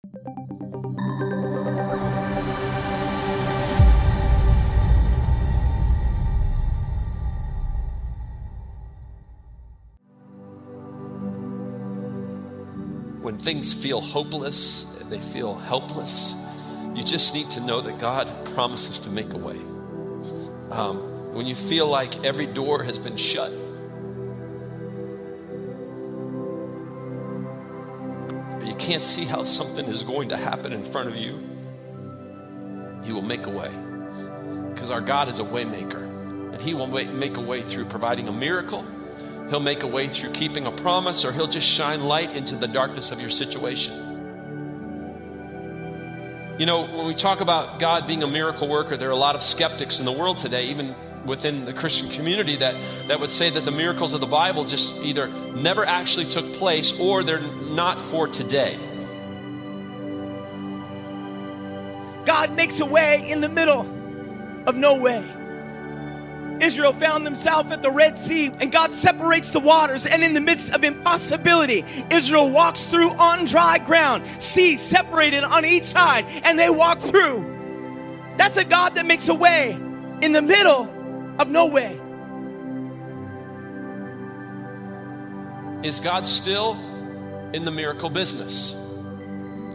When things feel hopeless and they feel helpless, you just need to know that God promises to make a way. When you feel like every door has been shut, or you can't see how something is going to happen in front of you, He will make a way. Because our God is a way maker, and He will make a way through providing a miracle. He'll make a way through keeping a promise, or He'll just shine light into the darkness of your situation. You know, when we talk about God being a miracle worker, there are a lot of skeptics in the world today, even within the Christian community, that would say that the miracles of the Bible just either never actually took place or they're not for today. God makes a way in the middle of no way. Israel found themselves at the Red Sea, and God separates the waters, and in the midst of impossibility, Israel walks through on dry ground, sea separated on each side, and they walk through. That's a God that makes a way in the middle of no way. Is God still in the miracle business?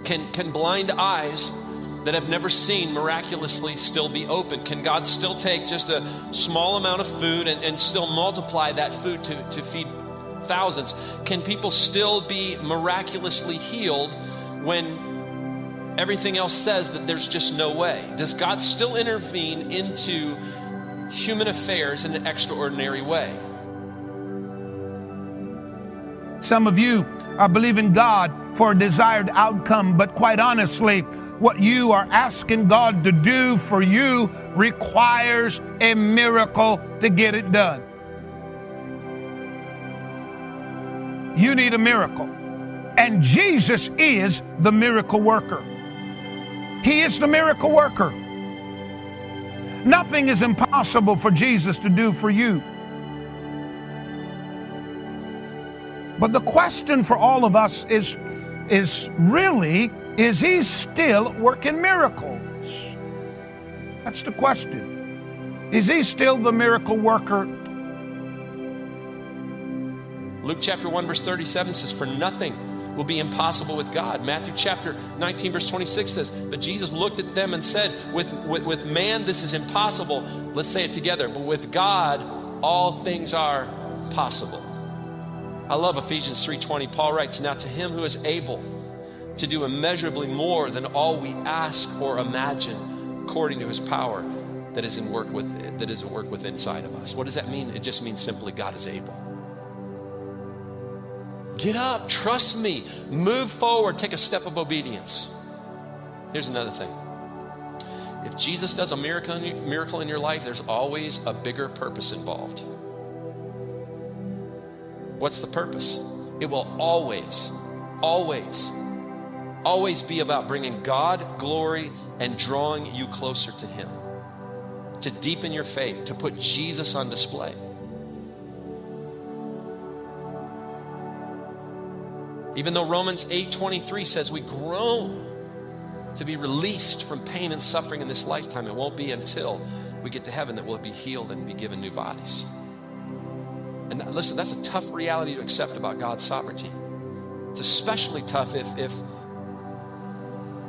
Can blind eyes that have never seen miraculously still be open? Can God still take just a small amount of food and still multiply that food to feed thousands? Can people still be miraculously healed when everything else says that there's just no way? Does God still intervene into human affairs in an extraordinary way? Some of you are believing God for a desired outcome, but quite honestly, what you are asking God to do for you requires a miracle to get it done. You need a miracle. And Jesus is the miracle worker. He is the miracle worker. Nothing is impossible for Jesus to do for you. But the question for all of us is really, is He still working miracles? That's the question. Is He still the miracle worker? Luke chapter 1 verse 37 says, for nothing will be impossible with God. Matthew chapter 19 verse 26 says, but Jesus looked at them and said, with man this is impossible. Let's say it together. But with God all things are possible. I love Ephesians 3:20. Paul writes, now to Him who is able to do immeasurably more than all we ask or imagine, according to His power that is at work with inside of us. What does that mean? It just means simply God is able. Get up, trust me, move forward, take a step of obedience. Here's another thing. If Jesus does a miracle in your life, there's always a bigger purpose involved. What's the purpose? It will always be about bringing God glory and drawing you closer to Him, to deepen your faith, to put Jesus on display. Even though Romans 8:23 says we groan to be released from pain and suffering in this lifetime, it won't be until we get to heaven that we'll be healed and be given new bodies. And listen, that's a tough reality to accept about God's sovereignty. It's especially tough if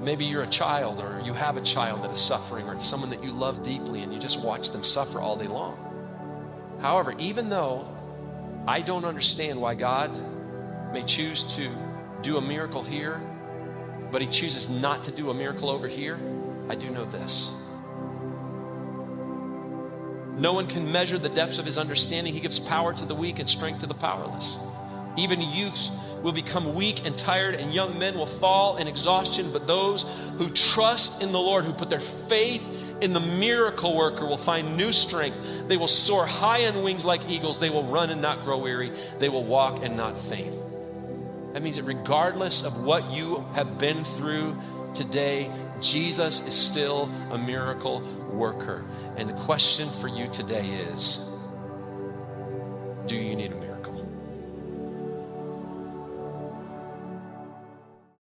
maybe you're a child, or you have a child that is suffering, or it's someone that you love deeply and you just watch them suffer all day long. However, even though I don't understand why God may choose to do a miracle here, but He chooses not to do a miracle over here, I do know this. No one can measure the depths of His understanding. He gives power to the weak and strength to the powerless. Even youths will become weak and tired, and young men will fall in exhaustion. But those who trust in the Lord, who put their faith in the miracle worker, will find new strength. They will soar high on wings like eagles. They will run and not grow weary. They will walk and not faint. That means that regardless of what you have been through today, Jesus is still a miracle worker. And the question for you today is, do you need a miracle?